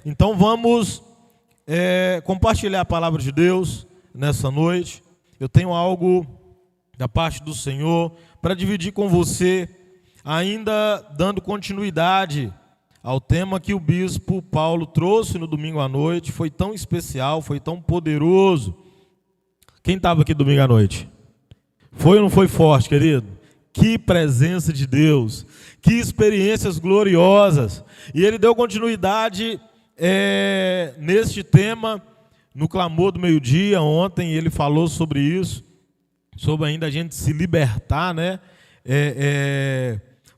Então vamos compartilhar a palavra de Deus nessa noite. Eu tenho algo da parte do Senhor para dividir com você, ainda dando continuidade ao tema que o bispo Paulo trouxe no domingo à noite. Foi tão especial, foi tão poderoso. Quem estava aqui domingo à noite? Foi ou não foi forte, querido? Que presença de Deus, que experiências gloriosas. E ele deu continuidade neste tema no clamor do meio-dia. Ontem ele falou sobre isso, sobre ainda a gente se libertar, né?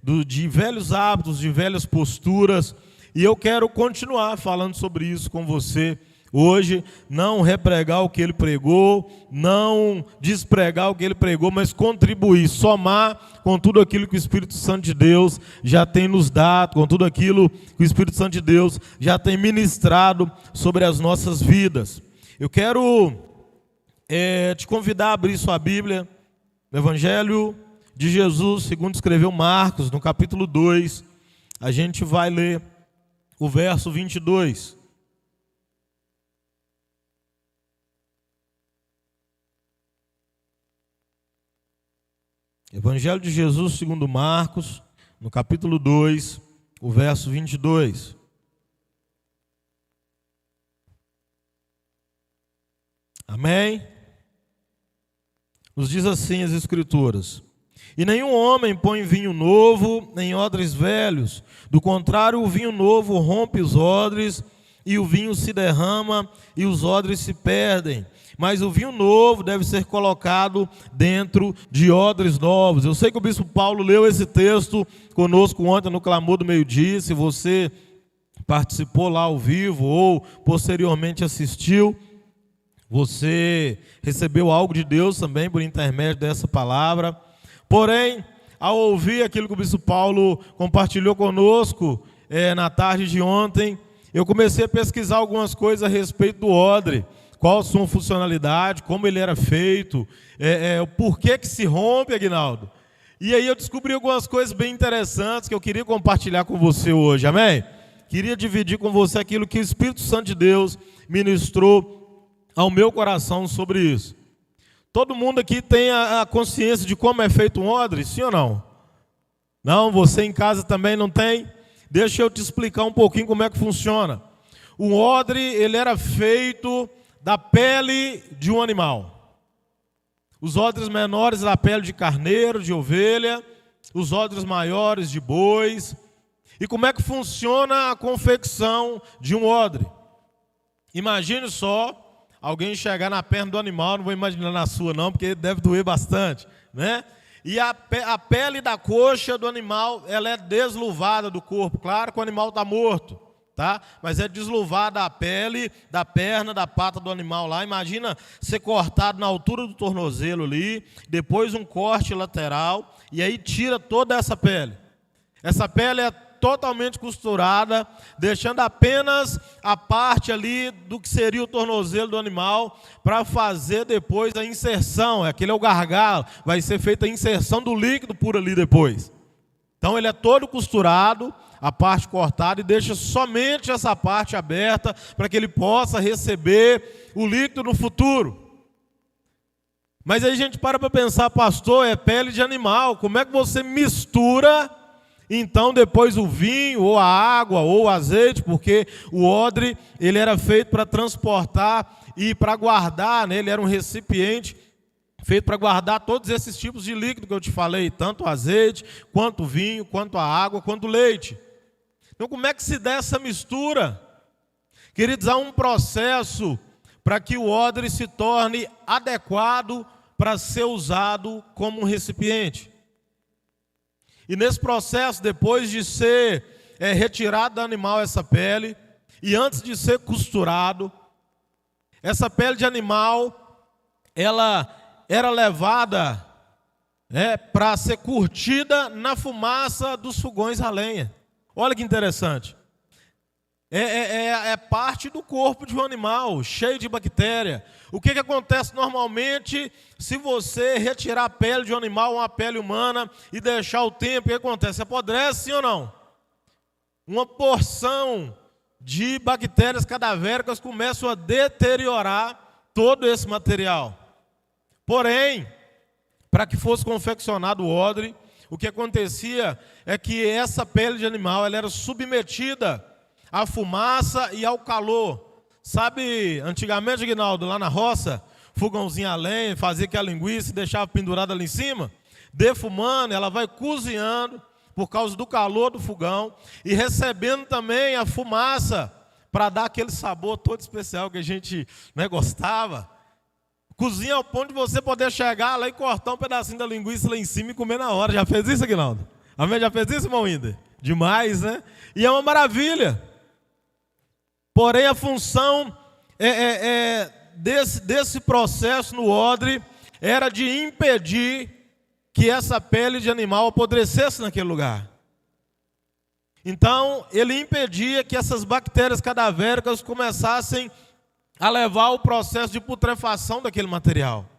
De velhos hábitos, de velhas posturas. E eu quero continuar falando sobre isso com você hoje. Não repregar o que ele pregou, não despregar o que ele pregou, mas contribuir, somar com tudo aquilo que o Espírito Santo de Deus já tem nos dado, com tudo aquilo que o Espírito Santo de Deus já tem ministrado sobre as nossas vidas. Eu quero te convidar a abrir sua Bíblia no Evangelho de Jesus, segundo escreveu Marcos, no capítulo 2, a gente vai ler o verso 22. Evangelho de Jesus, segundo Marcos, no capítulo 2, o verso 22. Amém? Nos diz assim as Escrituras: e nenhum homem põe vinho novo em odres velhos, do contrário, o vinho novo rompe os odres, e o vinho se derrama, e os odres se perdem. Mas o vinho novo deve ser colocado dentro de odres novos. Eu sei que o bispo Paulo leu esse texto conosco ontem no clamor do meio-dia. Se você participou lá ao vivo ou posteriormente assistiu, você recebeu algo de Deus também por intermédio dessa palavra. Porém, ao ouvir aquilo que o bispo Paulo compartilhou conosco na tarde de ontem, eu comecei a pesquisar algumas coisas a respeito do odre. Qual a sua funcionalidade, como ele era feito, o porquê que se rompe, Aguinaldo. E aí eu descobri algumas coisas bem interessantes que eu queria compartilhar com você hoje, amém? Queria dividir com você aquilo que o Espírito Santo de Deus ministrou ao meu coração sobre isso. Todo mundo aqui tem a consciência de como é feito um odre, sim ou não? Não? Você em casa também não tem? Deixa eu te explicar um pouquinho como é que funciona. O odre, ele era feito da pele de um animal. Os odres menores da pele de carneiro, de ovelha, os odres maiores de bois. E como é que funciona a confecção de um odre? Imagine só alguém chegar na perna do animal, não vou imaginar na sua não, porque deve doer bastante, né? E a pele da coxa do animal, ela é desluvada do corpo. Claro que o animal está morto, tá? Mas é desluvada a pele da perna, da pata do animal lá. Imagina ser cortado na altura do tornozelo ali, depois um corte lateral, e aí tira toda essa pele. Essa pele é totalmente costurada, deixando apenas a parte ali do que seria o tornozelo do animal, para fazer depois a inserção. Aquele é o gargalo, vai ser feita a inserção do líquido por ali depois. Então ele é todo costurado, a parte cortada, e deixa somente essa parte aberta para que ele possa receber o líquido no futuro. Mas aí a gente para pensar, pastor, é pele de animal, como é que você mistura então depois o vinho, ou a água, ou o azeite, porque o odre ele era feito para transportar e para guardar, né? Ele era um recipiente feito para guardar todos esses tipos de líquido que eu te falei, tanto o azeite, quanto o vinho, quanto a água, quanto o leite. Então como é que se dá essa mistura? Queridos, há um processo para que o odre se torne adequado para ser usado como um recipiente. E nesse processo, depois de ser retirado do animal essa pele, e antes de ser costurado, essa pele de animal, ela era levada para ser curtida na fumaça dos fogões a lenha. Olha que interessante. É parte do corpo de um animal, cheio de bactéria. O que acontece normalmente se você retirar a pele de um animal, uma pele humana, e deixar o tempo? O que acontece? Apodrece, sim ou não? Uma porção de bactérias cadavéricas começam a deteriorar todo esse material. Porém, para que fosse confeccionado o odre, o que acontecia é que essa pele de animal ela era submetida à fumaça e ao calor. Sabe, antigamente, Aguinaldo, lá na roça, fogãozinho a lenha, fazia aquela linguiça e deixava pendurada ali em cima, defumando, ela vai cozinhando por causa do calor do fogão e recebendo também a fumaça para dar aquele sabor todo especial que a gente, né, gostava. Cozinha ao ponto de você poder chegar lá e cortar um pedacinho da linguiça lá em cima e comer na hora. Já fez isso, Aguinaldo? Amém? Já fez isso, irmão Inder? Demais, né? E é uma maravilha. Porém, a função desse processo no odre era de impedir que essa pele de animal apodrecesse naquele lugar. Então, ele impedia que essas bactérias cadavéricas começassem a levar o processo de putrefação daquele material.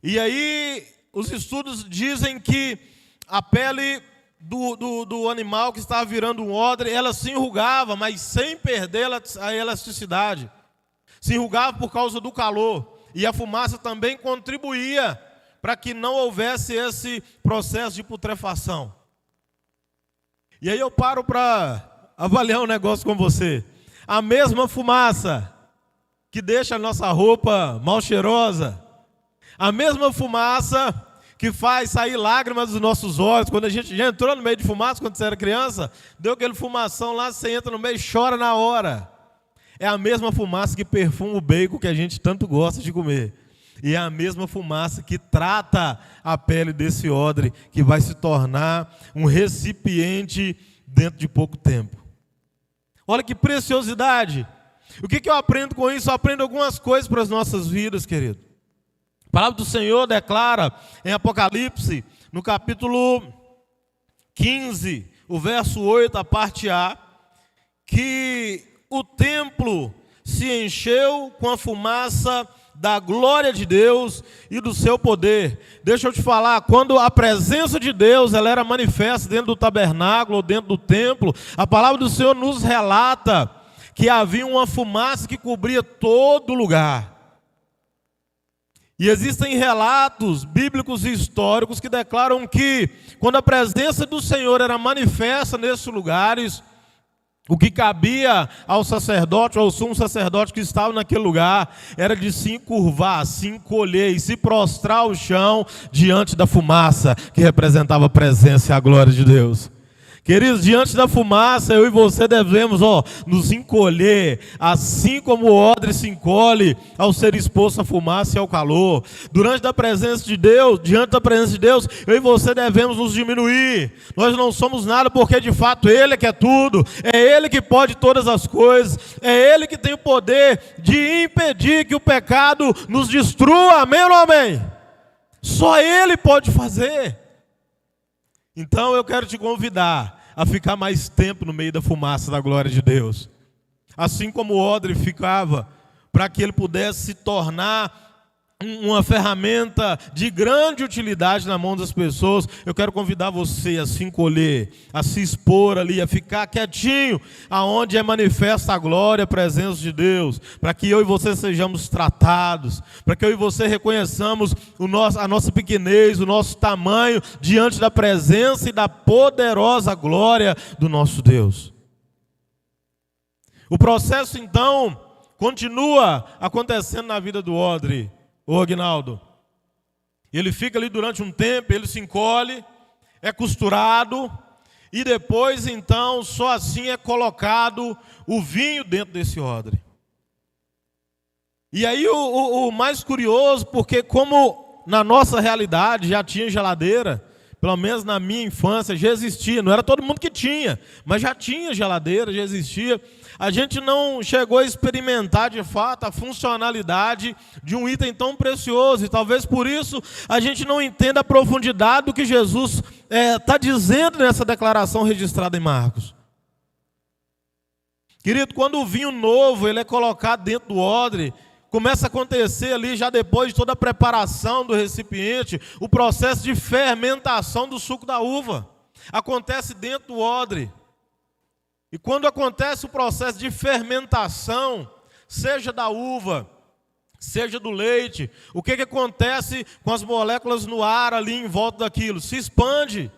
E aí, os estudos dizem que a pele do animal que estava virando um odre, ela se enrugava, mas sem perder a elasticidade. Se enrugava por causa do calor. E a fumaça também contribuía para que não houvesse esse processo de putrefação. E aí eu paro para avaliar um negócio com você. A mesma fumaça que deixa a nossa roupa mal cheirosa, a mesma fumaça que faz sair lágrimas dos nossos olhos, quando a gente já entrou no meio de fumaça, quando você era criança, deu aquele fumação lá, você entra no meio e chora na hora. É a mesma fumaça que perfuma o bacon que a gente tanto gosta de comer. E é a mesma fumaça que trata a pele desse odre, que vai se tornar um recipiente dentro de pouco tempo. Olha que preciosidade. O que eu aprendo com isso? Eu aprendo algumas coisas para as nossas vidas, querido. A palavra do Senhor declara em Apocalipse, no capítulo 15, o verso 8, a parte A, que o templo se encheu com a fumaça da glória de Deus e do seu poder. Deixa eu te falar, quando a presença de Deus ela era manifesta dentro do tabernáculo ou dentro do templo, a palavra do Senhor nos relata que havia uma fumaça que cobria todo lugar. E existem relatos bíblicos e históricos que declaram que quando a presença do Senhor era manifesta nesses lugares, o que cabia ao sacerdote, ao sumo sacerdote que estava naquele lugar, era de se encurvar, se encolher e se prostrar ao chão diante da fumaça que representava a presença e a glória de Deus. Queridos, diante da fumaça, eu e você devemos nos encolher, assim como o odre se encolhe ao ser exposto à fumaça e ao calor. Diante da presença de Deus, eu e você devemos nos diminuir. Nós não somos nada porque de fato Ele é que é tudo, é Ele que pode todas as coisas, é Ele que tem o poder de impedir que o pecado nos destrua, amém ou não amém? Só Ele pode fazer. Então eu quero te convidar a ficar mais tempo no meio da fumaça da glória de Deus. Assim como o odre ficava, para que ele pudesse se tornar uma ferramenta de grande utilidade na mão das pessoas, eu quero convidar você a se encolher, a se expor ali, a ficar quietinho, aonde é manifesta a glória, a presença de Deus, para que eu e você sejamos tratados, para que eu e você reconheçamos a nossa pequenez, o nosso tamanho, diante da presença e da poderosa glória do nosso Deus. O processo então continua acontecendo na vida do odre. Ô Aguinaldo, ele fica ali durante um tempo, ele se encolhe, é costurado, e depois então, só assim é colocado o vinho dentro desse odre. E aí o mais curioso, porque como na nossa realidade já tinha geladeira, pelo menos na minha infância já existia, não era todo mundo que tinha, mas já tinha geladeira, já existia. A gente não chegou a experimentar de fato a funcionalidade de um item tão precioso, e talvez por isso a gente não entenda a profundidade do que Jesus está dizendo nessa declaração registrada em Marcos. Querido, quando o vinho novo ele é colocado dentro do odre, começa a acontecer ali, já depois de toda a preparação do recipiente, o processo de fermentação do suco da uva. Acontece dentro do odre. E quando acontece o processo de fermentação, seja da uva, seja do leite, o que acontece com as moléculas no ar ali em volta daquilo? Se expande.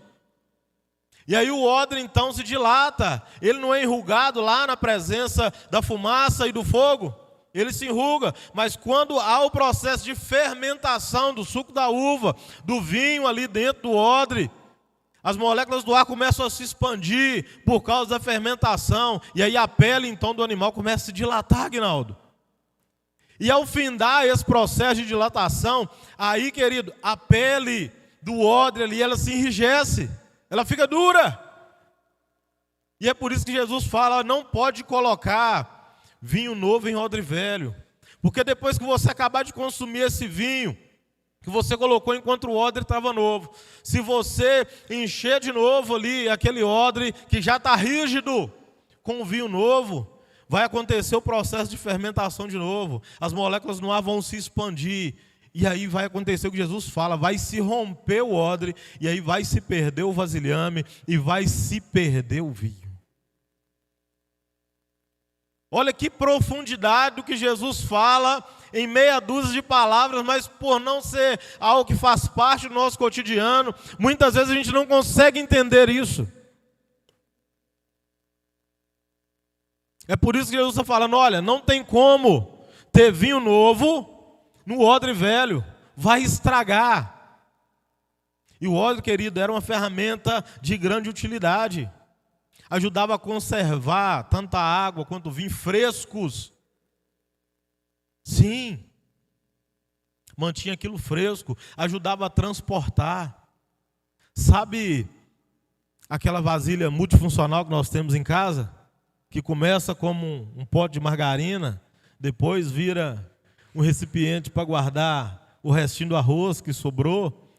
E aí o odre então se dilata. Ele não é enrugado lá na presença da fumaça e do fogo. Ele se enruga. Mas quando há o processo de fermentação do suco da uva, do vinho ali dentro do odre, as moléculas do ar começam a se expandir por causa da fermentação. E aí a pele então do animal começa a se dilatar, Aguinaldo. E ao findar esse processo de dilatação, aí, querido, a pele do odre ali, ela se enrijece. Ela fica dura. E é por isso que Jesus fala, não pode colocar vinho novo em odre velho. Porque depois que você acabar de consumir esse vinho, que você colocou enquanto o odre estava novo, se você encher de novo ali aquele odre que já está rígido com o vinho novo, vai acontecer o processo de fermentação de novo. As moléculas no ar vão se expandir. E aí vai acontecer o que Jesus fala, vai se romper o odre, e aí vai se perder o vasilhame, e vai se perder o vinho. Olha que profundidade do que Jesus fala em meia dúzia de palavras, mas por não ser algo que faz parte do nosso cotidiano, muitas vezes a gente não consegue entender isso. É por isso que Jesus está falando, olha, não tem como ter vinho novo no odre velho, vai estragar. E o odre, querido, era uma ferramenta de grande utilidade. Ajudava a conservar tanto a água quanto o vinho frescos. Sim. Mantinha aquilo fresco, ajudava a transportar. Sabe aquela vasilha multifuncional que nós temos em casa? Que começa como um pote de margarina, depois vira um recipiente para guardar o restinho do arroz que sobrou,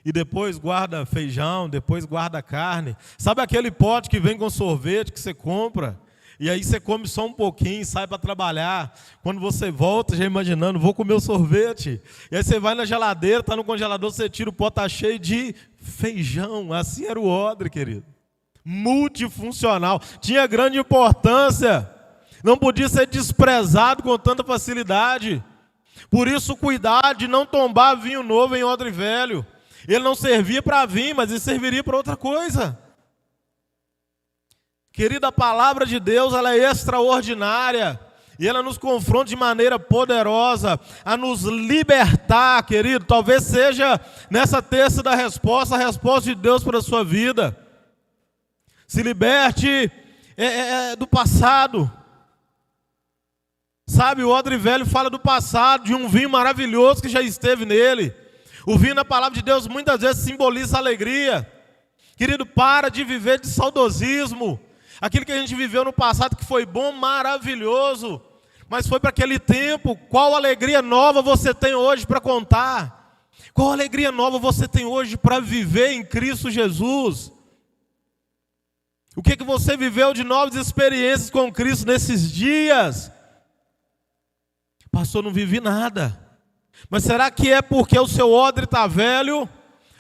e depois guarda feijão, depois guarda carne. Sabe aquele pote que vem com sorvete que você compra, e aí você come só um pouquinho, sai para trabalhar, quando você volta já imaginando, vou comer o sorvete, e aí você vai na geladeira, está no congelador, você tira o pote, está cheio de feijão. Assim era o odre, querido, multifuncional, tinha grande importância, não podia ser desprezado com tanta facilidade. Por isso, cuidar de não tombar vinho novo em odre velho. Ele não servia para vinho, mas ele serviria para outra coisa. Querida, a palavra de Deus, ela é extraordinária. E ela nos confronta de maneira poderosa a nos libertar, querido. Talvez seja nessa terça da resposta, a resposta de Deus para a sua vida. Se liberte do passado. Sabe, o odre velho fala do passado, de um vinho maravilhoso que já esteve nele. O vinho na palavra de Deus muitas vezes simboliza alegria. Querido, para de viver de saudosismo. Aquilo que a gente viveu no passado que foi bom, maravilhoso, mas foi para aquele tempo. Qual alegria nova você tem hoje para contar? Qual alegria nova você tem hoje para viver em Cristo Jesus? O que você viveu de novas experiências com Cristo nesses dias? Pastor, não vivi nada. Mas será que é porque o seu odre está velho?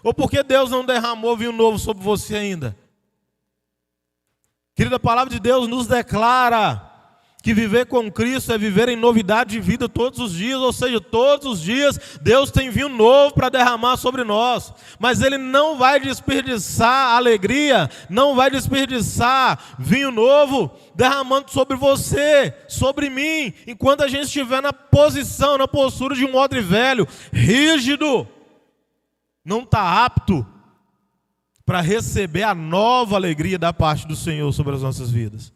Ou porque Deus não derramou vinho novo sobre você ainda? Querida, a palavra de Deus nos declara que viver com Cristo é viver em novidade de vida todos os dias. Ou seja, todos os dias Deus tem vinho novo para derramar sobre nós. Mas Ele não vai desperdiçar alegria, não vai desperdiçar vinho novo derramando sobre você, sobre mim, enquanto a gente estiver na posição, na postura de um odre velho, rígido, não está apto para receber a nova alegria da parte do Senhor sobre as nossas vidas.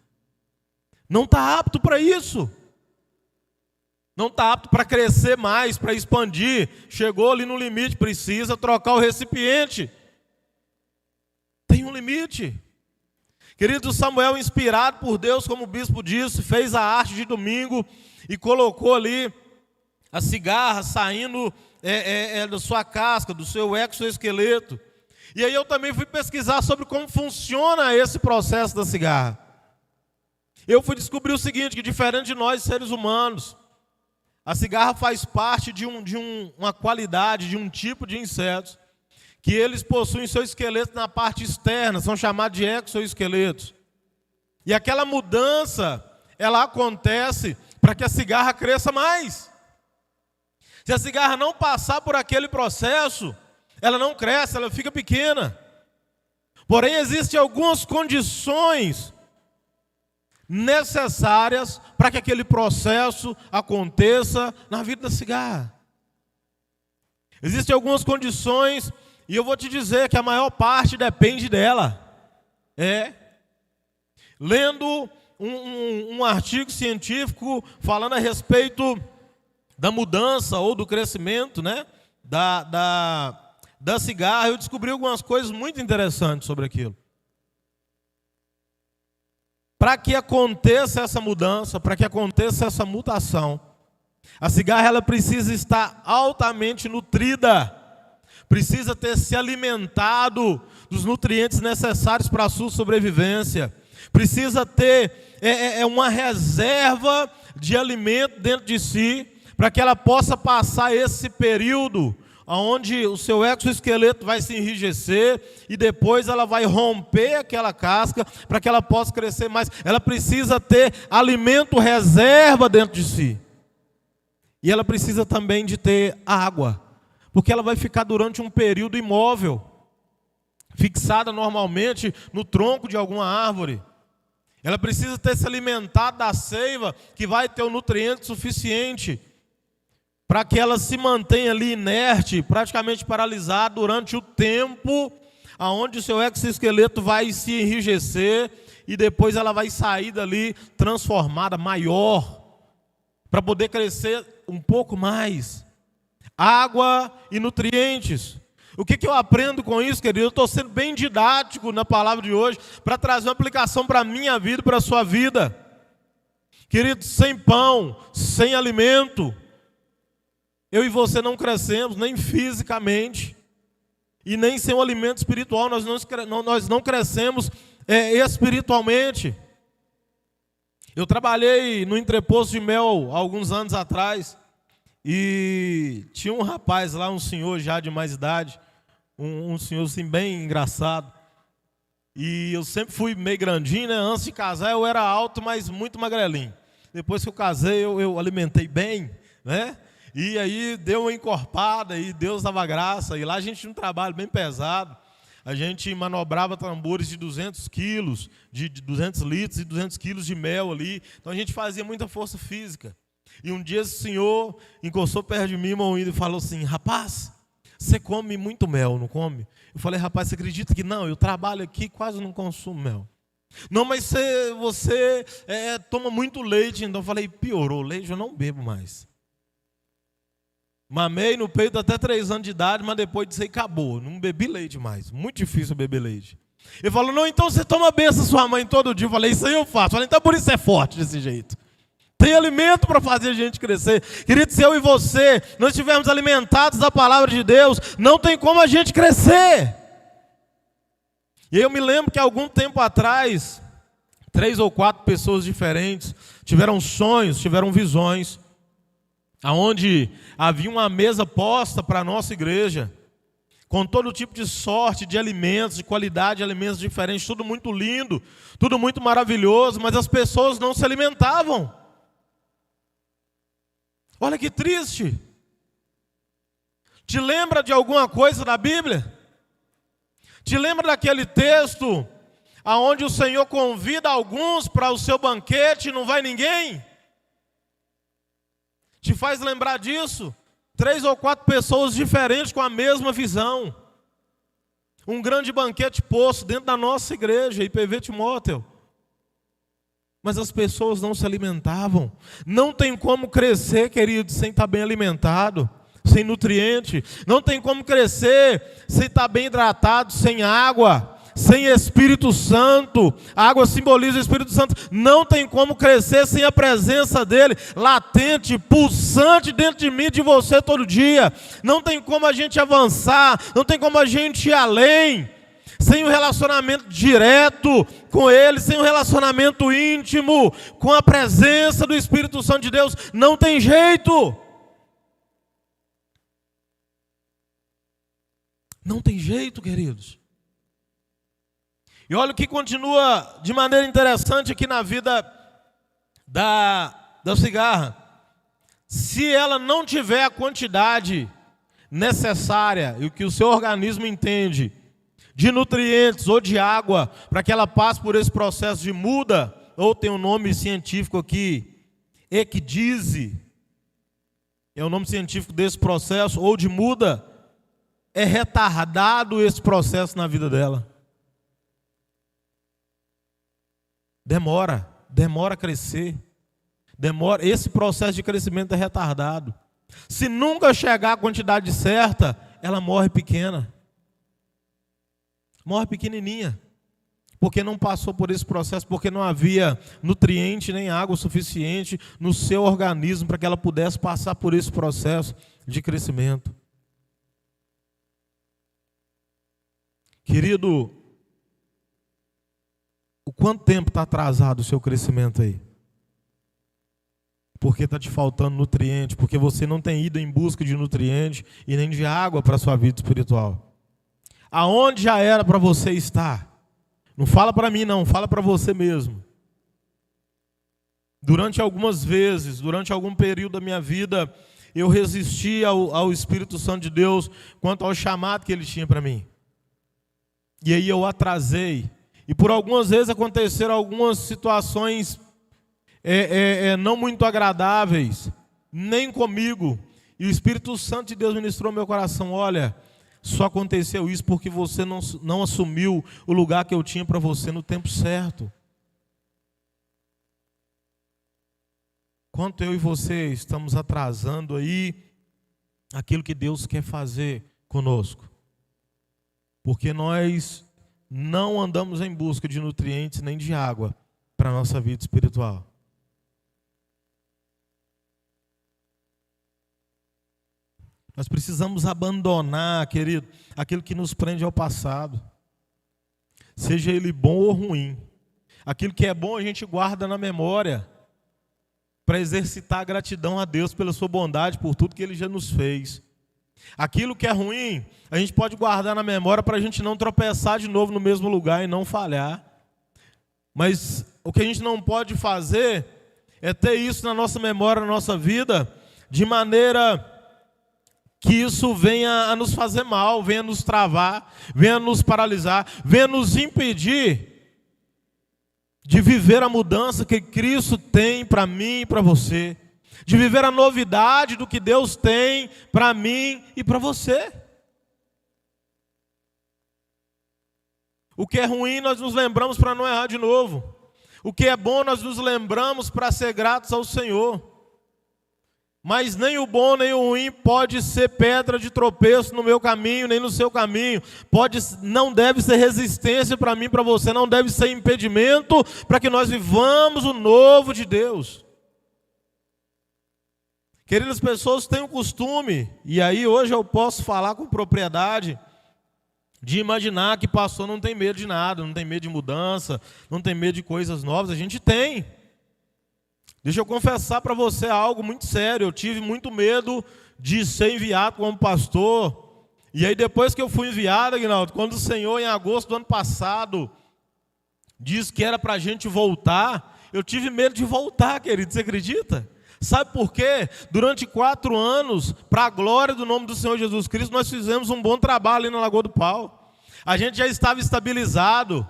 Não está apto para isso. Não está apto para crescer mais, para expandir. Chegou ali no limite, precisa trocar o recipiente. Tem um limite. Querido, Samuel, inspirado por Deus, como o bispo disse, fez a arte de domingo e colocou ali a cigarra saindo da sua casca, do seu exoesqueleto. E aí eu também fui pesquisar sobre como funciona esse processo da cigarra. Eu fui descobrir o seguinte, que diferente de nós, seres humanos, a cigarra faz parte de uma qualidade, de um tipo de insetos, que eles possuem seu esqueleto na parte externa, são chamados de exoesqueletos. E aquela mudança, ela acontece para que a cigarra cresça mais. Se a cigarra não passar por aquele processo, ela não cresce, ela fica pequena. Porém, existem algumas condições necessárias para que aquele processo aconteça na vida da cigarra. Existem algumas condições, e eu vou te dizer que a maior parte depende dela. Lendo um artigo científico falando a respeito da mudança ou do crescimento, né, da cigarra, eu descobri algumas coisas muito interessantes sobre aquilo. Para que aconteça essa mudança, para que aconteça essa mutação, a cigarra ela precisa estar altamente nutrida, precisa ter se alimentado dos nutrientes necessários para a sua sobrevivência, precisa ter uma reserva de alimento dentro de si, para que ela possa passar esse período onde o seu exoesqueleto vai se enrijecer e depois ela vai romper aquela casca para que ela possa crescer mais. Ela precisa ter alimento reserva dentro de si. E ela precisa também de ter água, porque ela vai ficar durante um período imóvel, fixada normalmente no tronco de alguma árvore. Ela precisa ter se alimentado da seiva, que vai ter o nutriente suficiente para que ela se mantenha ali inerte, praticamente paralisada durante o tempo aonde o seu exoesqueleto vai se enrijecer e depois ela vai sair dali transformada, maior, para poder crescer um pouco mais. Água e nutrientes. O que eu aprendo com isso, querido? Eu estou sendo bem didático na palavra de hoje para trazer uma aplicação para a minha vida e para a sua vida. Querido, sem pão, sem alimento, eu e você não crescemos, nem fisicamente, e nem sem o alimento espiritual, nós não crescemos espiritualmente. Eu trabalhei no entreposto de mel há alguns anos atrás, e tinha um rapaz lá, um senhor já de mais idade, um senhor assim bem engraçado, e eu sempre fui meio grandinho, né? Antes de casar eu era alto, mas muito magrelinho. Depois que eu casei eu alimentei bem, né? E aí deu uma encorpada e Deus dava graça. E lá a gente tinha um trabalho bem pesado. A gente manobrava tambores de 200 quilos, de 200 litros e 200 quilos de mel ali. Então a gente fazia muita força física. E um dia esse senhor encostou perto de mim, e falou assim: rapaz, você come muito mel, não come? Eu falei: rapaz, você acredita que não? Eu trabalho aqui e quase não consumo mel. Não, mas você toma muito leite. Então eu falei: piorou, leite eu não bebo mais. Mamei no peito até 3 anos de idade, mas depois disso aí acabou. Não bebi leite mais. Muito difícil beber leite. Ele falou: não, então você toma a benção da sua mãe todo dia. Eu falei: isso aí eu faço. Eu falei: então por isso é forte desse jeito. Tem alimento para fazer a gente crescer. Querido, se eu e você não estivermos alimentados da palavra de Deus, não tem como a gente crescer. E eu me lembro que algum tempo atrás, 3 ou 4 pessoas diferentes tiveram sonhos, tiveram visões, aonde havia uma mesa posta para a nossa igreja, com todo tipo de sorte de alimentos, de qualidade de alimentos diferentes, tudo muito lindo, tudo muito maravilhoso, mas as pessoas não se alimentavam. Olha que triste. Te lembra de alguma coisa da Bíblia? Te lembra daquele texto aonde o Senhor convida alguns para o seu banquete e não vai ninguém? Te faz lembrar disso? 3 ou 4 pessoas diferentes com a mesma visão. Um grande banquete posto dentro da nossa igreja, IPV Timóteo. Mas as pessoas não se alimentavam. Não tem como crescer, querido, sem estar bem alimentado, sem nutriente. Não tem como crescer sem estar bem hidratado, sem água, sem Espírito Santo. A água simboliza o Espírito Santo. Não tem como crescer sem a presença dele, latente, pulsante dentro de mim, de você todo dia. Não tem como a gente avançar, não tem como a gente ir além sem um relacionamento direto com ele, sem um relacionamento íntimo com a presença do Espírito Santo de Deus. Não tem jeito. Não tem jeito, queridos. E olha o que continua de maneira interessante aqui na vida da cigarra. Se ela não tiver a quantidade necessária e o que o seu organismo entende de nutrientes ou de água para que ela passe por esse processo de muda, ou tem um nome científico aqui, ecdise, é o nome científico desse processo, ou de muda, é retardado esse processo na vida dela. Demora a crescer. Esse processo de crescimento é retardado. Se nunca chegar à quantidade certa, ela morre pequena. Morre pequenininha. Porque não passou por esse processo, porque não havia nutriente nem água suficiente no seu organismo para que ela pudesse passar por esse processo de crescimento. Querido, o quanto tempo está atrasado o seu crescimento aí? Porque está te faltando nutriente, porque você não tem ido em busca de nutriente e nem de água para a sua vida espiritual. Aonde já era para você estar? Não fala para mim não, fala para você mesmo. Durante algumas vezes, durante algum período da minha vida, eu resisti ao Espírito Santo de Deus quanto ao chamado que Ele tinha para mim. E aí eu atrasei. E por algumas vezes aconteceram algumas situações não muito agradáveis, nem comigo. E o Espírito Santo de Deus ministrou meu coração: olha, só aconteceu isso porque você não assumiu o lugar que eu tinha para você no tempo certo. Quanto eu e você estamos atrasando aí aquilo que Deus quer fazer conosco. Porque nós não andamos em busca de nutrientes nem de água para a nossa vida espiritual. Nós precisamos abandonar, querido, aquilo que nos prende ao passado. Seja ele bom ou ruim. Aquilo que é bom a gente guarda na memória para exercitar a gratidão a Deus pela sua bondade, por tudo que Ele já nos fez. Aquilo que é ruim, a gente pode guardar na memória para a gente não tropeçar de novo no mesmo lugar e não falhar. Mas o que a gente não pode fazer é ter isso na nossa memória, na nossa vida, de maneira que isso venha a nos fazer mal, venha a nos travar, venha a nos paralisar, venha a nos impedir de viver a mudança que Cristo tem para mim e para você. De viver a novidade do que Deus tem para mim e para você. O que é ruim nós nos lembramos para não errar de novo. O que é bom nós nos lembramos para ser gratos ao Senhor. Mas nem o bom nem o ruim pode ser pedra de tropeço no meu caminho, nem no seu caminho. Não deve ser resistência para mim e para você, não deve ser impedimento para que nós vivamos o novo de Deus. Queridas, pessoas têm o costume, e aí hoje eu posso falar com propriedade, de imaginar que pastor não tem medo de nada, não tem medo de mudança, não tem medo de coisas novas. A gente tem. Deixa eu confessar para você algo muito sério. Eu tive muito medo de ser enviado como pastor. E aí depois que eu fui enviado, Aguinaldo, quando o Senhor em agosto do ano passado disse que era para a gente voltar, eu tive medo de voltar, querido, você acredita? Sabe por quê? Durante 4 anos, para a glória do nome do Senhor Jesus Cristo, nós fizemos um bom trabalho ali na Lagoa do Pau. A gente já estava estabilizado,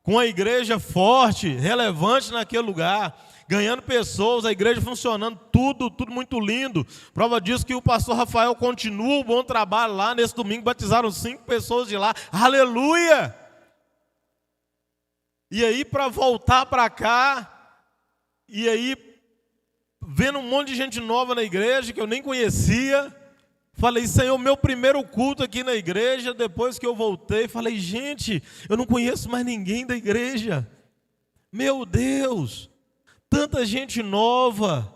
com a igreja forte, relevante naquele lugar, ganhando pessoas, a igreja funcionando, tudo muito lindo. Prova disso que o pastor Rafael continua o bom trabalho lá. Nesse domingo batizaram 5 pessoas de lá. Aleluia! E aí para voltar para cá, e aí vendo um monte de gente nova na igreja que eu nem conhecia, falei: Senhor, meu primeiro culto aqui na igreja, depois que eu voltei, falei: gente, eu não conheço mais ninguém da igreja. Meu Deus, tanta gente nova,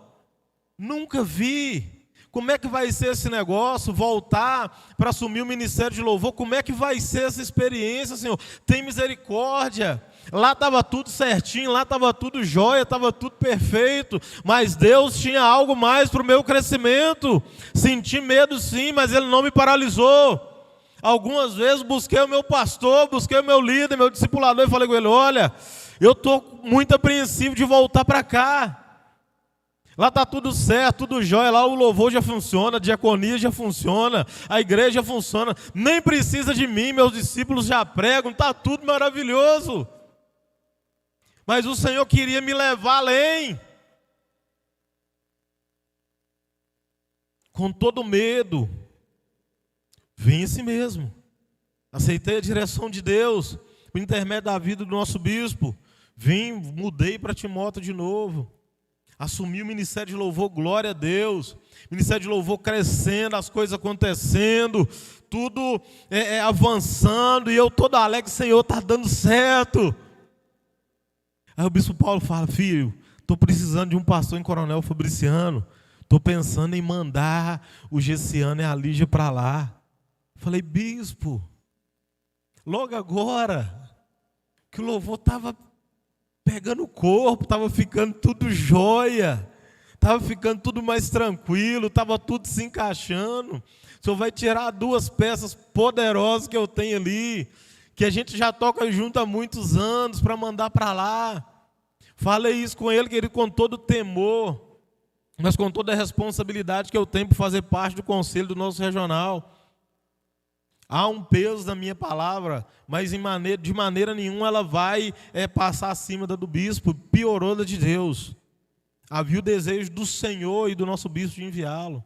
nunca vi. Como é que vai ser esse negócio, voltar para assumir o ministério de louvor? Como é que vai ser essa experiência, Senhor? Tem misericórdia. Lá estava tudo certinho, lá estava tudo jóia, estava tudo perfeito, mas Deus tinha algo mais para o meu crescimento. Senti medo sim, mas Ele não me paralisou. Algumas vezes busquei o meu pastor, busquei o meu líder, meu discipulador e falei com ele: olha, eu estou muito apreensivo de voltar para cá. Lá está tudo certo, tudo jóia, lá o louvor já funciona, a diaconia já funciona, a igreja funciona, nem precisa de mim, meus discípulos já pregam, está tudo maravilhoso. Mas o Senhor queria me levar além. Com todo medo, vim em si mesmo. Aceitei a direção de Deus, por intermédio da vida do nosso bispo. Vim, mudei para Timóteo de novo. Assumi o ministério de louvor, glória a Deus. Ministério de louvor crescendo, as coisas acontecendo, tudo avançando, e eu todo alegre: Senhor, está dando certo. Aí o bispo Paulo fala: filho, estou precisando de um pastor em Coronel Fabriciano. Estou pensando em mandar o Gessiano e a Lígia para lá. Falei: bispo, logo agora, que o louvor estava pegando o corpo, estava ficando tudo jóia, estava ficando tudo mais tranquilo, estava tudo se encaixando. O Senhor vai tirar 2 peças poderosas que eu tenho ali, que a gente já toca junto há muitos anos, para mandar para lá. Falei isso com ele, querido, com todo temor, mas com toda a responsabilidade que eu tenho por fazer parte do conselho do nosso regional. Há um peso na minha palavra, mas de maneira nenhuma ela vai passar acima da do bispo. Piorou da de Deus. Havia o desejo do Senhor e do nosso bispo de enviá-lo,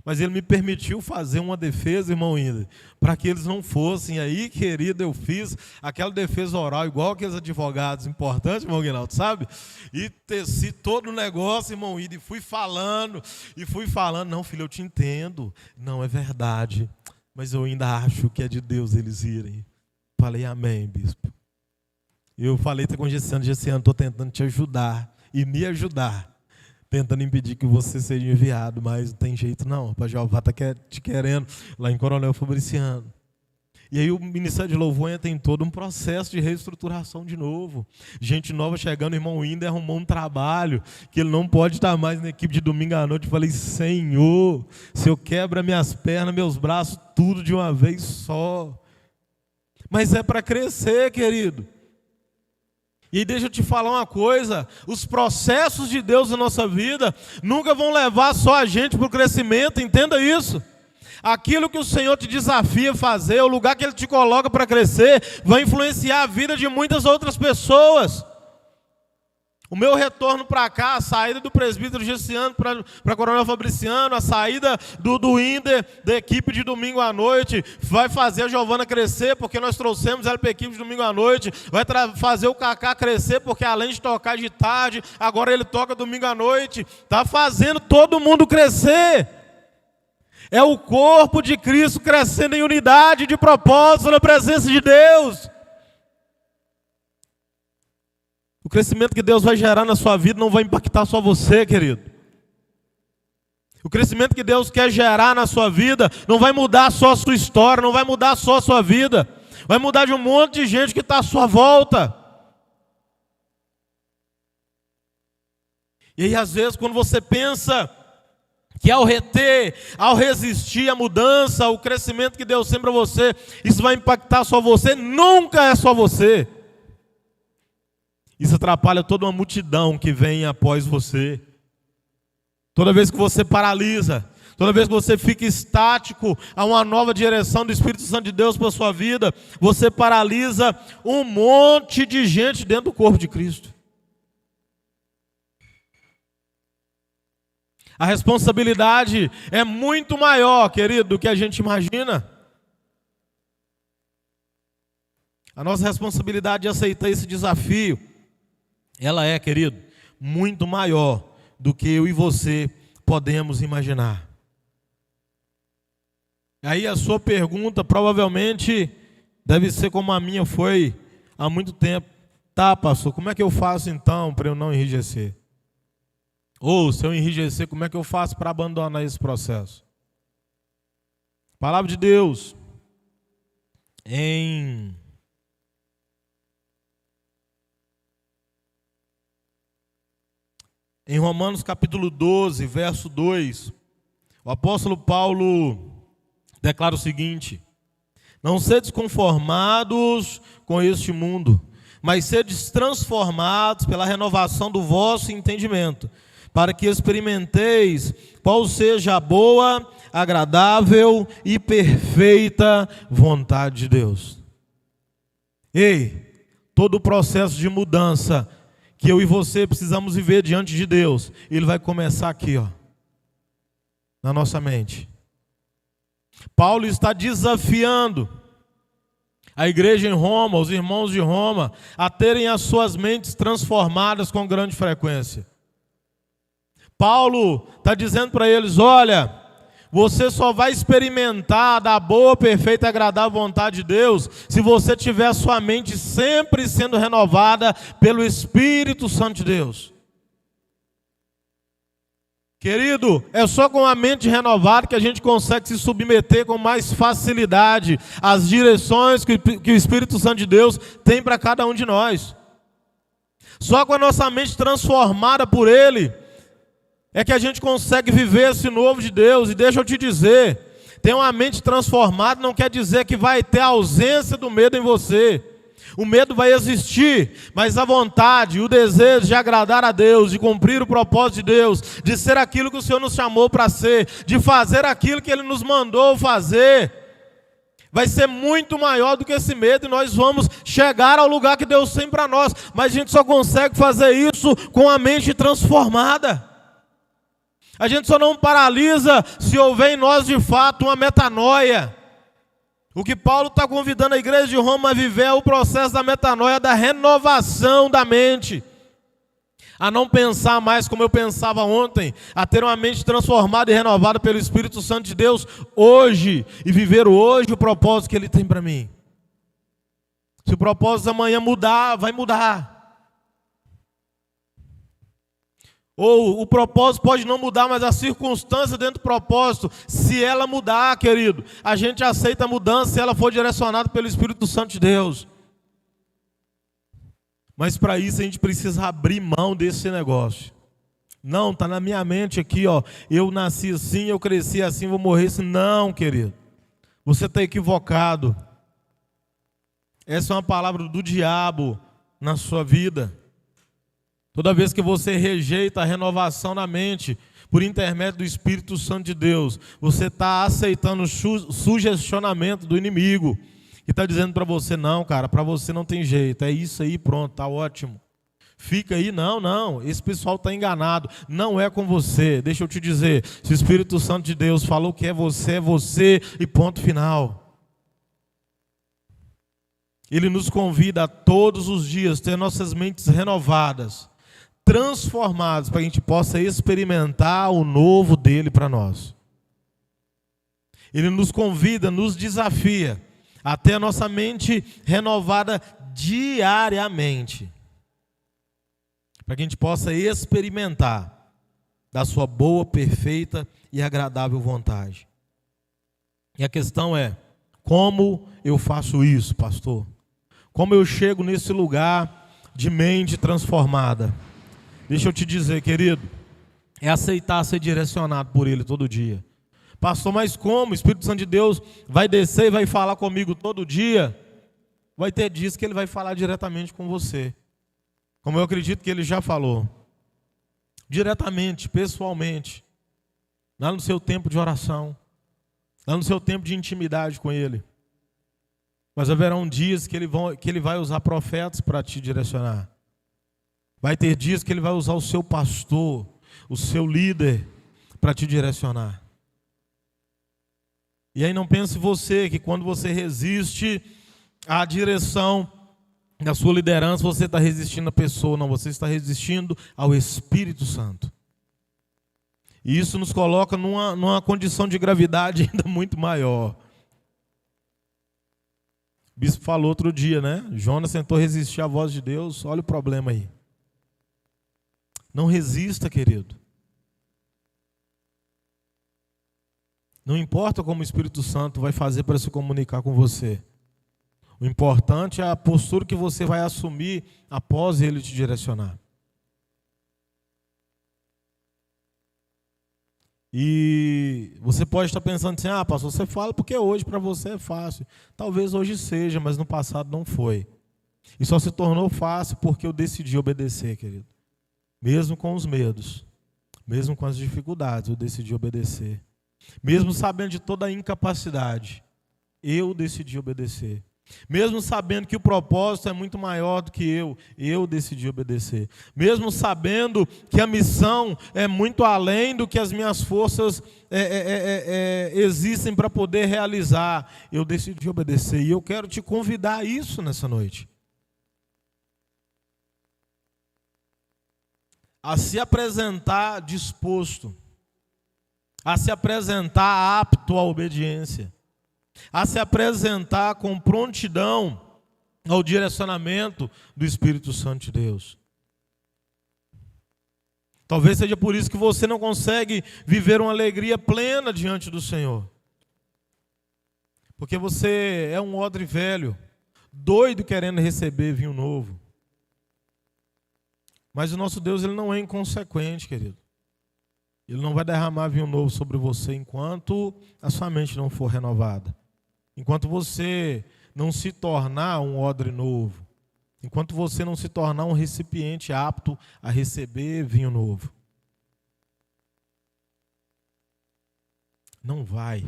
mas ele me permitiu fazer uma defesa, irmão Índio, para que eles não fossem. Aí, querido, eu fiz aquela defesa oral, igual aqueles advogados importantes, irmão Guinaldo, sabe? E teci todo o negócio, irmão Índio, e fui falando. Não, filho, eu te entendo. Não, é verdade. Mas eu ainda acho que é de Deus eles irem. Falei: amém, bispo. Eu falei com o Gessiano: estou tentando te ajudar e me ajudar, tentando impedir que você seja enviado, mas não tem jeito não. O Jeová está te querendo lá em Coronel Fabriciano. E aí o Ministério de Louvor entra em todo um processo de reestruturação de novo. Gente nova chegando, o irmão Inder arrumou um trabalho, que ele não pode estar mais na equipe de domingo à noite. Eu falei: Senhor, se eu quebra minhas pernas, meus braços, tudo de uma vez só. Mas é para crescer, querido. E deixa eu te falar uma coisa: os processos de Deus na nossa vida nunca vão levar só a gente para o crescimento, entenda isso. Aquilo que o Senhor te desafia a fazer, o lugar que Ele te coloca para crescer, vai influenciar a vida de muitas outras pessoas. O meu retorno para cá, a saída do presbítero Gessiano para Coronel Fabriciano, a saída do Inder, da equipe de domingo à noite, vai fazer a Giovana crescer, porque nós trouxemos ela para a equipe de domingo à noite. Vai fazer o Cacá crescer, porque além de tocar de tarde, agora ele toca domingo à noite. Está fazendo todo mundo crescer. É o corpo de Cristo crescendo em unidade de propósito na presença de Deus. O crescimento que Deus vai gerar na sua vida não vai impactar só você, querido. O crescimento que Deus quer gerar na sua vida não vai mudar só a sua história, não vai mudar só a sua vida. Vai mudar de um monte de gente que está à sua volta. E aí, às vezes, quando você pensa que ao reter, ao resistir à mudança, ao crescimento que Deus tem para você, isso vai impactar só você, nunca é só você. Isso atrapalha toda uma multidão que vem após você. Toda vez que você paralisa, toda vez que você fica estático a uma nova direção do Espírito Santo de Deus para a sua vida, você paralisa um monte de gente dentro do corpo de Cristo. A responsabilidade é muito maior, querido, do que a gente imagina. A nossa responsabilidade de aceitar esse desafio, ela é, querido, muito maior do que eu e você podemos imaginar. Aí a sua pergunta provavelmente deve ser como a minha foi há muito tempo. Tá, pastor, como é que eu faço então para eu não enrijecer? Ou se eu enrijecer, como é que eu faço para abandonar esse processo? Palavra de Deus, em Romanos capítulo 12, verso 2, o apóstolo Paulo declara o seguinte: Não sedes conformados com este mundo, mas sedes transformados pela renovação do vosso entendimento, para que experimenteis qual seja a boa, agradável e perfeita vontade de Deus. Ei, todo o processo de mudança que eu e você precisamos viver diante de Deus, ele vai começar aqui, ó, na nossa mente. Paulo está desafiando a igreja em Roma, os irmãos de Roma, a terem as suas mentes transformadas com grande frequência. Paulo está dizendo para eles: olha, você só vai experimentar da boa, perfeita e agradável vontade de Deus se você tiver a sua mente sempre sendo renovada pelo Espírito Santo de Deus. Querido, é só com a mente renovada que a gente consegue se submeter com mais facilidade às direções que o Espírito Santo de Deus tem para cada um de nós. Só com a nossa mente transformada por Ele é que a gente consegue viver esse novo de Deus. E deixa eu te dizer, ter uma mente transformada não quer dizer que vai ter a ausência do medo em você. O medo vai existir, mas a vontade, o desejo de agradar a Deus, de cumprir o propósito de Deus, de ser aquilo que o Senhor nos chamou para ser, de fazer aquilo que Ele nos mandou fazer, vai ser muito maior do que esse medo, e nós vamos chegar ao lugar que Deus tem para nós. Mas a gente só consegue fazer isso com a mente transformada. A gente só não paralisa se houver em nós de fato uma metanoia. O que Paulo está convidando a igreja de Roma a viver é o processo da metanoia, da renovação da mente. A não pensar mais como eu pensava ontem, a ter uma mente transformada e renovada pelo Espírito Santo de Deus hoje, e viver hoje o propósito que Ele tem para mim. Se o propósito amanhã mudar, vai mudar. Ou o propósito pode não mudar, mas a circunstância dentro do propósito, se ela mudar, querido, a gente aceita a mudança se ela for direcionada pelo Espírito Santo de Deus. Mas para isso a gente precisa abrir mão desse negócio. Não, está na minha mente aqui, ó, eu nasci assim, eu cresci assim, vou morrer assim. Não, querido, você está equivocado. Essa é uma palavra do diabo na sua vida. Toda vez que você rejeita a renovação na mente, por intermédio do Espírito Santo de Deus, você está aceitando o sugestionamento do inimigo, que está dizendo para você: não, cara, para você não tem jeito, é isso aí, pronto, está ótimo. Fica aí, não, esse pessoal está enganado, não é com você. Deixa eu te dizer, se o Espírito Santo de Deus falou que é você e ponto final. Ele nos convida a todos os dias ter nossas mentes renovadas, transformados, para que a gente possa experimentar o novo dele para nós. Ele nos convida, nos desafia a ter a nossa mente renovada diariamente, para que a gente possa experimentar da sua boa, perfeita e agradável vontade. E a questão é: como eu faço isso, pastor? Como eu chego nesse lugar de mente transformada? Deixa eu te dizer, querido, é aceitar ser direcionado por Ele todo dia. Pastor, mas como? O Espírito Santo de Deus vai descer e vai falar comigo todo dia? Vai ter dias que Ele vai falar diretamente com você, como eu acredito que Ele já falou. Diretamente, pessoalmente, lá no seu tempo de oração, lá no seu tempo de intimidade com Ele. Mas haverão dias que Ele vai usar profetas para te direcionar. Vai ter dias que Ele vai usar o seu pastor, o seu líder, para te direcionar. E aí não pense você que quando você resiste à direção da sua liderança, você está resistindo à pessoa. Não, você está resistindo ao Espírito Santo. E isso nos coloca numa condição de gravidade ainda muito maior. O bispo falou outro dia, né? Jonas tentou resistir à voz de Deus, olha o problema aí. Não resista, querido. Não importa como o Espírito Santo vai fazer para se comunicar com você. O importante é a postura que você vai assumir após Ele te direcionar. E Você pode estar pensando assim, pastor, você fala porque hoje para você é fácil. Talvez hoje seja, mas no passado não foi. E só se tornou fácil porque eu decidi obedecer, querido. Mesmo com os medos, mesmo com as dificuldades, eu decidi obedecer. Mesmo sabendo de toda a incapacidade, eu decidi obedecer. Mesmo sabendo que o propósito é muito maior do que eu decidi obedecer. Mesmo sabendo que a missão é muito além do que as minhas forças existem para poder realizar, eu decidi obedecer. E eu quero te convidar a isso nessa noite. A se apresentar disposto, a se apresentar apto à obediência, a se apresentar com prontidão ao direcionamento do Espírito Santo de Deus. Talvez seja por isso que você não consegue viver uma alegria plena diante do Senhor. Porque você é um odre velho, doido querendo receber vinho novo. Mas o nosso Deus, ele não é inconsequente, querido. Ele não vai derramar vinho novo sobre você enquanto a sua mente não for renovada. Enquanto você não se tornar um odre novo. Enquanto você não se tornar um recipiente apto a receber vinho novo. Não vai.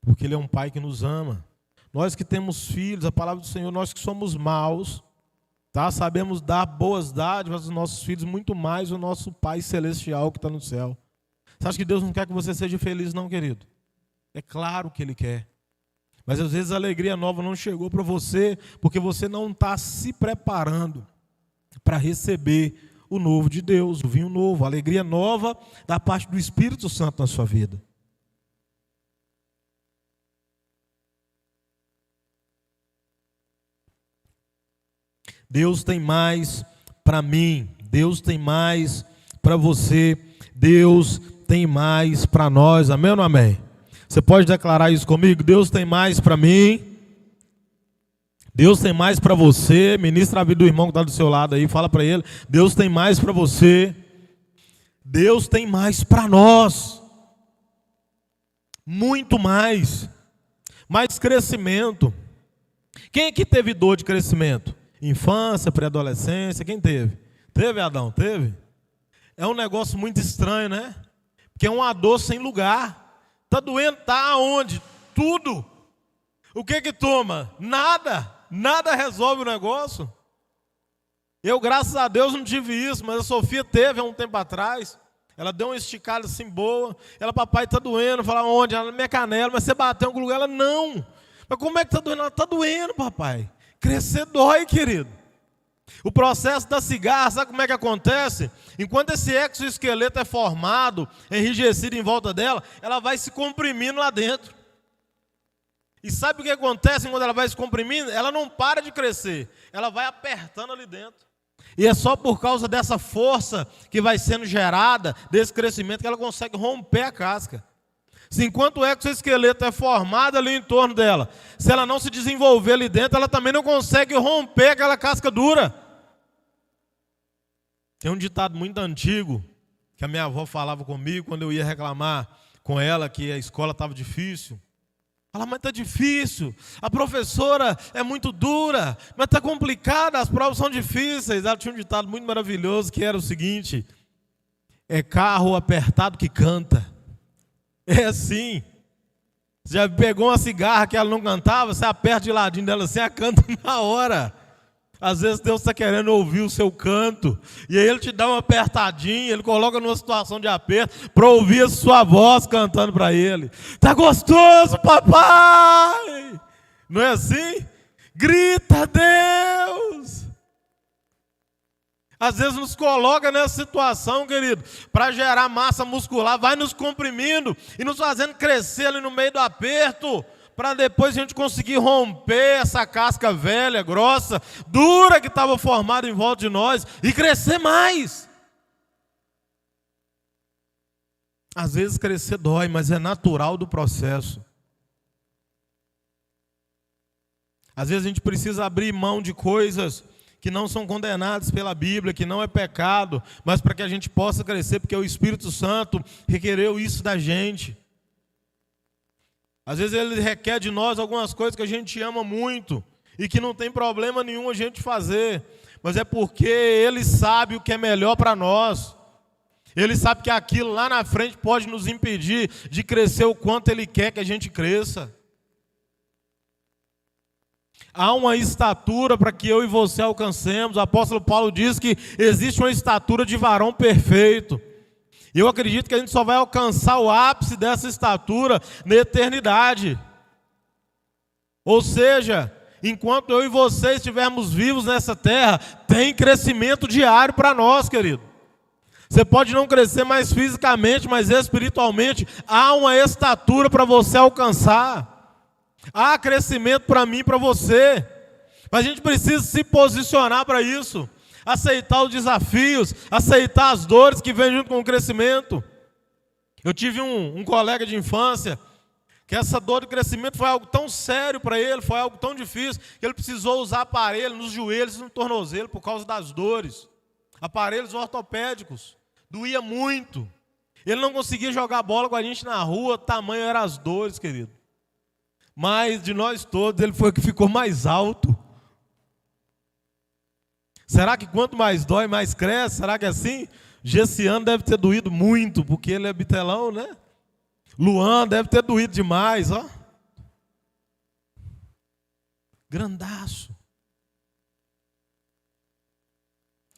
Porque Ele é um Pai que nos ama. Nós que temos filhos, a palavra do Senhor, nós que somos maus, tá? Sabemos dar boas dádivas aos nossos filhos, muito mais o nosso Pai Celestial que está no céu. Você acha que Deus não quer que você seja feliz, não, querido? É claro que Ele quer. Mas às vezes a alegria nova não chegou para você, porque você não está se preparando para receber o novo de Deus, o vinho novo, a alegria nova da parte do Espírito Santo na sua vida. Deus tem mais para mim, Deus tem mais para você, Deus tem mais para nós, amém ou não amém? Você pode declarar isso comigo? Deus tem mais para mim, Deus tem mais para você. Ministra a vida do irmão que está do seu lado aí, fala para ele, Deus tem mais para você, Deus tem mais para nós, muito mais crescimento. Quem aqui teve dor de crescimento? Infância, pré-adolescência, quem teve? Teve, Adão? Teve? É um negócio muito estranho, né? Porque é uma dor sem lugar. Está doendo, está aonde? Tudo. O que toma? Nada resolve o negócio. Eu, graças a Deus, não tive isso, mas a Sofia teve há um tempo atrás. Ela deu uma esticada assim boa. Ela, papai, está doendo. Fala, onde? Ela, na minha canela. Mas você bateu em algum lugar? Ela, não. Mas como é que está doendo? Ela, está doendo, papai. Crescer dói, querido. O processo da cigarra, sabe como é que acontece? Enquanto esse exoesqueleto é formado, enrijecido em volta dela, ela vai se comprimindo lá dentro. E sabe o que acontece quando ela vai se comprimindo? Ela não para de crescer, ela vai apertando ali dentro. E é só por causa dessa força que vai sendo gerada, desse crescimento, que ela consegue romper a casca. Se enquanto o exoesqueleto é formado ali em torno dela, se ela não se desenvolver ali dentro, ela também não consegue romper aquela casca dura. Tem um ditado muito antigo, que a minha avó falava comigo quando eu ia reclamar com ela que a escola estava difícil. Ela, mas está difícil, a professora é muito dura, mas está complicada, as provas são difíceis. Ela tinha um ditado muito maravilhoso que era o seguinte: é carro apertado que canta. É assim. Você já pegou uma cigarra que ela não cantava, você aperta de ladinho dela assim, ela canta na hora. Às vezes Deus está querendo ouvir o seu canto, e aí Ele te dá uma apertadinha, Ele coloca numa situação de aperto, para ouvir a sua voz cantando para Ele. Está gostoso, papai! Não é assim? Grita, Deus! Às vezes nos coloca nessa situação, querido, para gerar massa muscular, vai nos comprimindo e nos fazendo crescer ali no meio do aperto, para depois a gente conseguir romper essa casca velha, grossa, dura que estava formada em volta de nós e crescer mais. Às vezes crescer dói, mas é natural do processo. Às vezes a gente precisa abrir mão de coisas que não são condenados pela Bíblia, que não é pecado, mas para que a gente possa crescer, porque o Espírito Santo requereu isso da gente. Às vezes ele requer de nós algumas coisas que a gente ama muito e que não tem problema nenhum a gente fazer, mas é porque ele sabe o que é melhor para nós. Ele sabe que aquilo lá na frente pode nos impedir de crescer o quanto ele quer que a gente cresça. Há uma estatura para que eu e você alcancemos. O apóstolo Paulo diz que existe uma estatura de varão perfeito. E eu acredito que a gente só vai alcançar o ápice dessa estatura na eternidade. Ou seja, enquanto eu e você estivermos vivos nessa terra, tem crescimento diário para nós, querido. Você pode não crescer mais fisicamente, mas espiritualmente há uma estatura para você alcançar. Há crescimento para mim e para você, mas a gente precisa se posicionar para isso, aceitar os desafios, aceitar as dores que vêm junto com o crescimento. Eu tive um colega de infância, que essa dor de crescimento foi algo tão sério para ele, foi algo tão difícil, que ele precisou usar aparelho nos joelhos e no tornozelo por causa das dores, aparelhos ortopédicos, doía muito. Ele não conseguia jogar bola com a gente na rua, tamanho eram as dores, querido. Mas de nós todos, ele foi o que ficou mais alto. Será que quanto mais dói, mais cresce? Será que é assim? Gessiano deve ter doído muito, porque ele é bitelão, né? Luan deve ter doído demais, ó. Grandaço.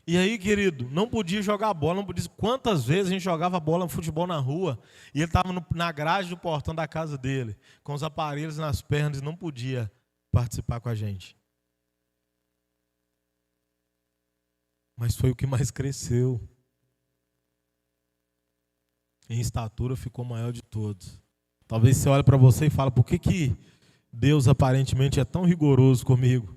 E aí, querido, não podia jogar bola, não podia. Quantas vezes a gente jogava bola, futebol na rua, e ele estava na grade do portão da casa dele, com os aparelhos nas pernas, e não podia participar com a gente. Mas foi o que mais cresceu. Em estatura ficou maior de todos. Talvez você olhe para você e fale, por que Deus aparentemente é tão rigoroso comigo?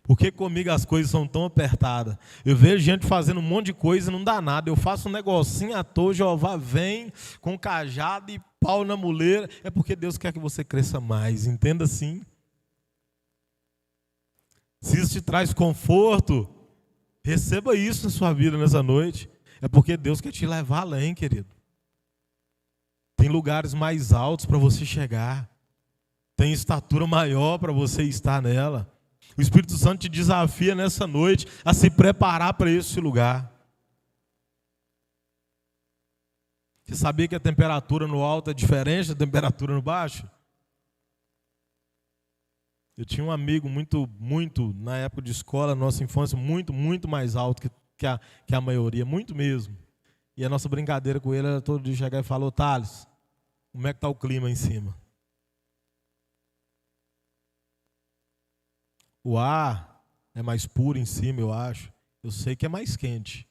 Por que comigo as coisas são tão apertadas? Eu vejo gente fazendo um monte de coisa e não dá nada. Eu faço um negocinho à toa, Jeová vem com cajado e pau na muleira. É porque Deus quer que você cresça mais, entenda assim. Se isso te traz conforto, receba isso na sua vida nessa noite. É porque Deus quer te levar além, querido. Tem lugares mais altos para você chegar. Tem estatura maior para você estar nela. O Espírito Santo te desafia nessa noite a se preparar para esse lugar. Você sabia que a temperatura no alto é diferente da temperatura no baixo? Eu tinha um amigo muito, na época de escola, nossa infância, muito mais alto que a maioria, muito mesmo. E a nossa brincadeira com ele era todo dia chegar e falar, ô Thales, como é que está o clima em cima? O ar é mais puro em cima, eu acho. Eu sei que é mais quente.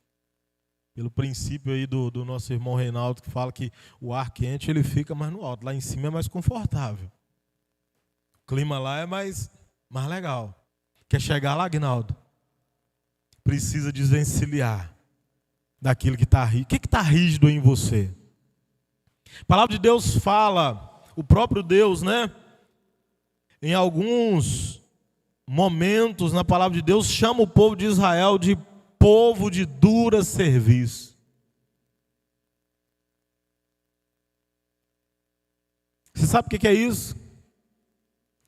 Pelo princípio aí do nosso irmão Reinaldo, que fala que o ar quente ele fica mais no alto. Lá em cima é mais confortável. O clima lá é mais legal. Quer chegar lá, Aguinaldo? Precisa desvencilhar daquilo que está rígido. O que está rígido em você? A palavra de Deus fala, o próprio Deus, né? Em alguns momentos na palavra de Deus, chama o povo de Israel de povo de dura serviço. Você sabe o que é isso?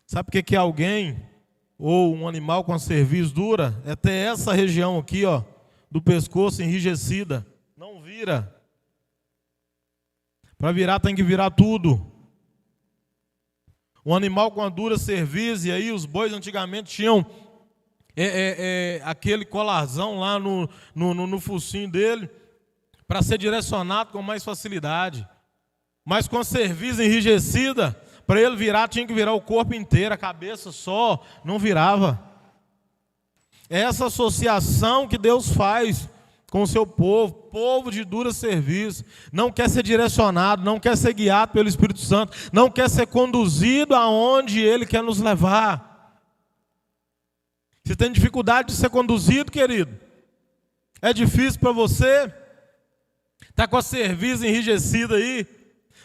Sabe o que é alguém ou um animal com a cerviz dura? É ter essa região aqui, ó, do pescoço enrijecida. Não vira. Para virar tem que virar tudo. Um animal com a dura cerviz, e aí os bois antigamente tinham aquele colarzão lá no focinho dele, para ser direcionado com mais facilidade. Mas com a cerviz enrijecida, para ele virar, tinha que virar o corpo inteiro, a cabeça só, não virava. É essa associação que Deus faz com o seu povo, povo de dura serviço, não quer ser direcionado, não quer ser guiado pelo Espírito Santo, não quer ser conduzido aonde Ele quer nos levar. Você tem dificuldade de ser conduzido, querido? É difícil para você? Está com a cerviz enrijecida aí?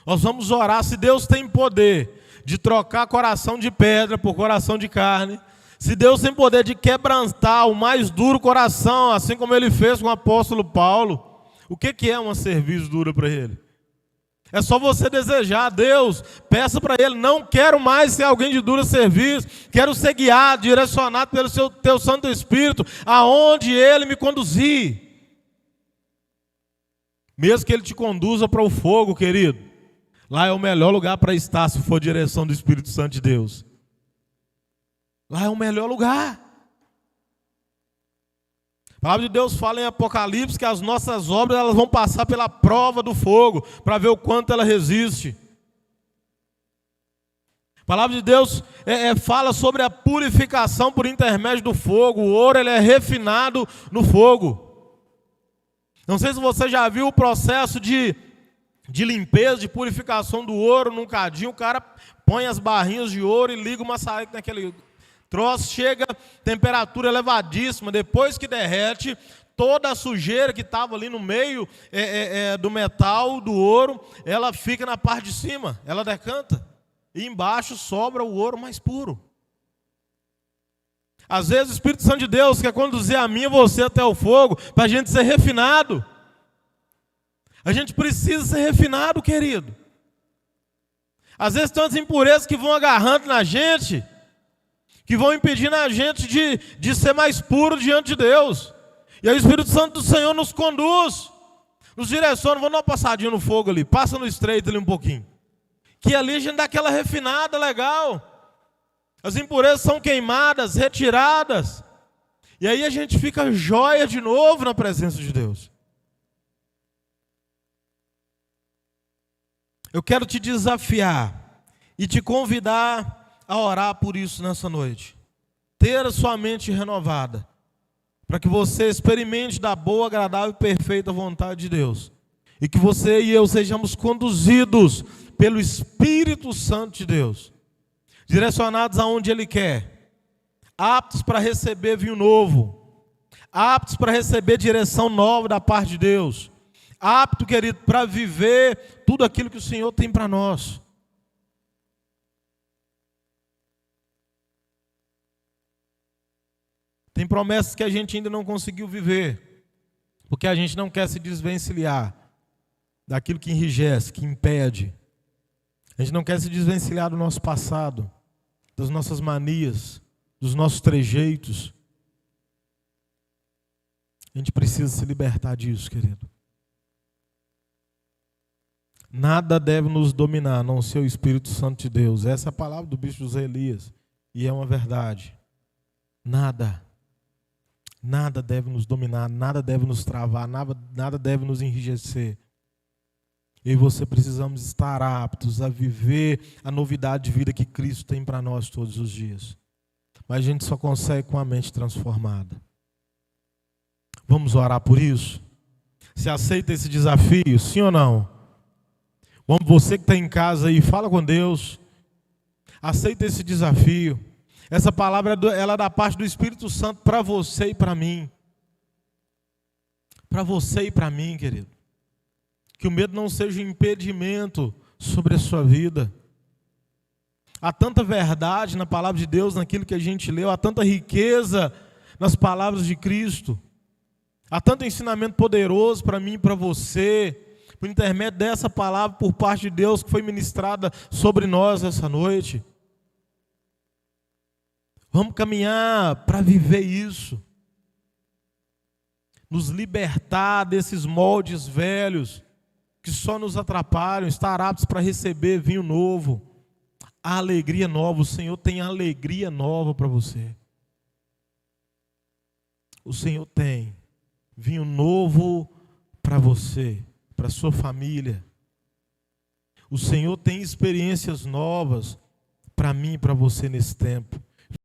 Nós vamos orar. Se Deus tem poder de trocar coração de pedra por coração de carne, Se Deus tem poder de quebrantar o mais duro coração, assim como Ele fez com o apóstolo Paulo, o que é uma cerviz dura para Ele? É só você desejar. Deus, peça para Ele: não quero mais ser alguém de dura cerviz, quero ser guiado, direcionado pelo Teu Santo Espírito, aonde Ele me conduzir. Mesmo que Ele te conduza para o fogo, querido, lá é o melhor lugar para estar, se for a direção do Espírito Santo de Deus. Lá é o melhor lugar. A palavra de Deus fala em Apocalipse que as nossas obras elas vão passar pela prova do fogo, para ver o quanto ela resiste. A palavra de Deus fala sobre a purificação por intermédio do fogo. O ouro ele é refinado no fogo. Não sei se você já viu o processo de limpeza, de purificação do ouro num cadinho. O cara põe as barrinhas de ouro e liga uma saída naquele troço, chega a temperatura elevadíssima. Depois que derrete, toda a sujeira que estava ali no meio do metal, do ouro, ela fica na parte de cima, ela decanta. E embaixo sobra o ouro mais puro. Às vezes o Espírito Santo de Deus quer conduzir a mim e você até o fogo, para a gente ser refinado. A gente precisa ser refinado, querido. Às vezes tem umas impurezas que vão agarrando na gente, que vão impedindo a gente de ser mais puro diante de Deus. E aí o Espírito Santo do Senhor nos conduz, nos direciona. Vamos dar uma passadinha no fogo ali, passa no estreito ali um pouquinho. Que ali a gente dá aquela refinada legal. As impurezas são queimadas, retiradas. E aí a gente fica jóia de novo na presença de Deus. Eu quero te desafiar e te convidar a orar por isso nessa noite. Ter a sua mente renovada, para que você experimente da boa, agradável e perfeita vontade de Deus. E que você e eu sejamos conduzidos pelo Espírito Santo de Deus, direcionados aonde Ele quer, aptos para receber vinho novo, aptos para receber direção nova da parte de Deus, apto, querido, para viver tudo aquilo que o Senhor tem para nós. Tem promessas que a gente ainda não conseguiu viver, porque a gente não quer se desvencilhar daquilo que enrijece, que impede. A gente não quer se desvencilhar do nosso passado, das nossas manias, dos nossos trejeitos. A gente precisa se libertar disso, querido. Nada deve nos dominar, a não ser o Espírito Santo de Deus. Essa é a palavra do bispo José Elias, e é uma verdade. Nada deve nos dominar, nada deve nos travar, nada deve nos enrijecer. Eu e você precisamos estar aptos a viver a novidade de vida que Cristo tem para nós todos os dias. Mas a gente só consegue com a mente transformada. Vamos orar por isso? Você aceita esse desafio, sim ou não? Vamos, você que está em casa aí, fala com Deus. Aceita esse desafio. Essa palavra ela é da parte do Espírito Santo para você e para mim. Para você e para mim, querido. Que o medo não seja um impedimento sobre a sua vida. Há tanta verdade na palavra de Deus, naquilo que a gente leu. Há tanta riqueza nas palavras de Cristo. Há tanto ensinamento poderoso para mim e para você, por intermédio dessa palavra, por parte de Deus, que foi ministrada sobre nós essa noite. Vamos caminhar para viver isso. Nos libertar desses moldes velhos, que só nos atrapalham, estar aptos para receber vinho novo, a alegria nova. O Senhor tem alegria nova para você. O Senhor tem vinho novo para você, para sua família. O Senhor tem experiências novas para mim e para você nesse tempo.